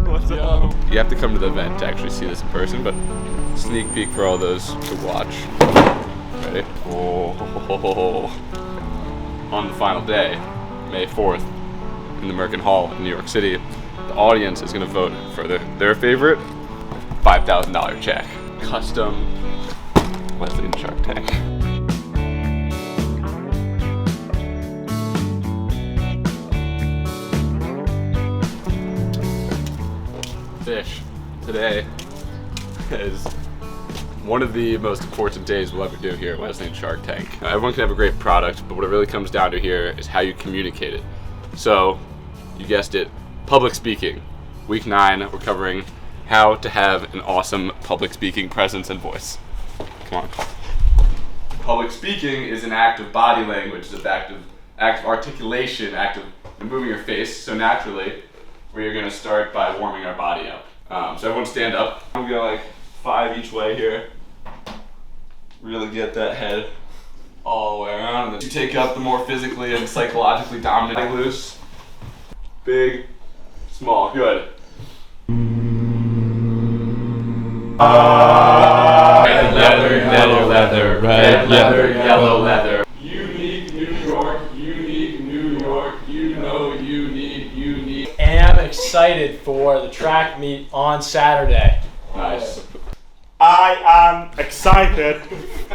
What's up? You have to come to the event to actually see this in person, but sneak peek for all those to watch. Ready? Oh. On the final day, May 4th, in the Merkin Hall in New York City, the audience is going to vote for their favorite $5,000 check. Custom Wesleyan Shark Tank. Fish. Today is one of the most important days we'll ever do here at Wesleyan Shark Tank. Everyone can have a great product, but what it really comes down to here is how you communicate it. So, you guessed it, public speaking. Week 9, we're covering how to have an awesome public speaking presence and voice. Come on. Public speaking is an act of body language, it's an act of articulation, act of moving your face. So naturally, we are going to start by warming our body up. So everyone stand up. I'm going to go like 5 each way here. Really get that head all the way around. And then you take up the more physically and psychologically dominant loose. Big, small, good. Red leather, yellow leather, red leather, yellow leather. Unique New York, unique New York, you know unique. Am excited for the track meet on Saturday. Nice. I am excited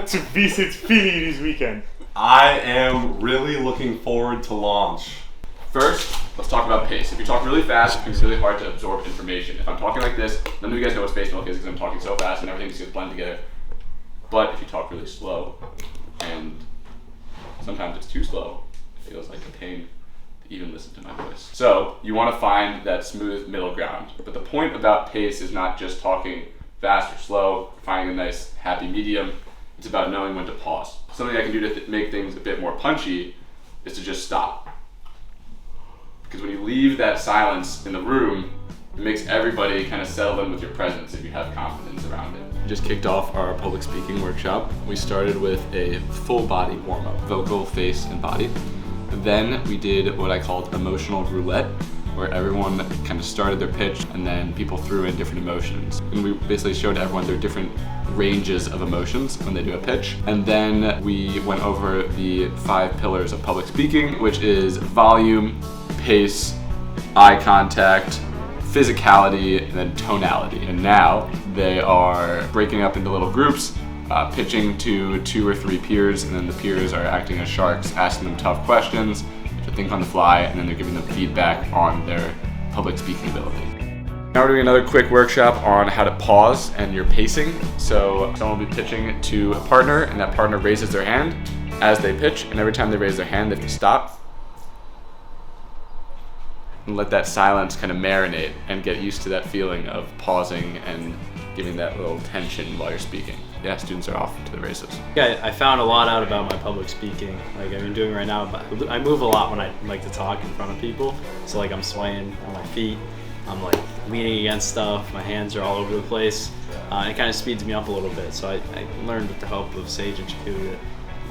to visit Philly this weekend. I am really looking forward to launch. First, let's talk about pace. If you talk really fast, it's really hard to absorb information. If I'm talking like this, none of you guys know what space milk is because I'm talking so fast and everything just gets blended together. But if you talk really slow, and sometimes it's too slow, it feels like a pain to even listen to my voice. So you want to find that smooth middle ground. But the point about pace is not just talking fast or slow, finding a nice happy medium. It's about knowing when to pause. Something I can do to make things a bit more punchy is to just stop. Because when you leave that silence in the room, it makes everybody kind of settle in with your presence if you have confidence around it. We just kicked off our public speaking workshop. We started with a full body warm-up, vocal, face, and body. Then we did what I called emotional roulette, where everyone kind of started their pitch and then people threw in different emotions. And we basically showed everyone their different ranges of emotions when they do a pitch. And then we went over the 5 pillars of public speaking, which is volume, pace, eye contact, physicality, and then tonality. And now they are breaking up into little groups, pitching to 2 or 3 peers, and then the peers are acting as sharks, asking them tough questions to think on the fly, and then they're giving them feedback on their public speaking ability. Now we're doing another quick workshop on how to pause and your pacing. So someone will be pitching to a partner, and that partner raises their hand as they pitch, and every time they raise their hand, they have to stop and let that silence kind of marinate and get used to that feeling of pausing and giving that little tension while you're speaking. Yeah, students are off to the races. Yeah, I found a lot out about my public speaking. Like I've been doing right now, but I move a lot when I like to talk in front of people. So like I'm swaying on my feet, I'm like leaning against stuff, my hands are all over the place. It kind of speeds me up a little bit. So I learned with the help of Sage and Chiku that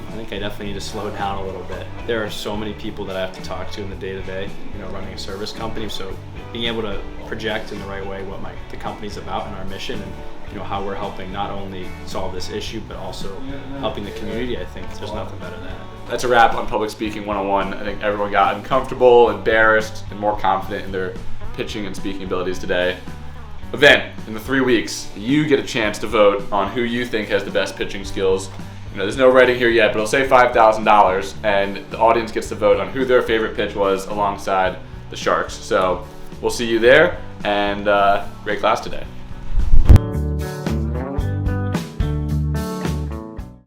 I think I definitely need to slow down a little bit. There are so many people that I have to talk to in the day-to-day, running a service company. So being able to project in the right way what the company's about and our mission and how we're helping not only solve this issue, but also helping the community, I think there's nothing better than that. That's a wrap on Public Speaking 101. I think everyone got uncomfortable, embarrassed, and more confident in their pitching and speaking abilities today. Event, in the 3 weeks, you get a chance to vote on who you think has the best pitching skills. There's no writing here yet, but it'll say $5,000, and the audience gets to vote on who their favorite pitch was alongside the Sharks. So we'll see you there, and great class today.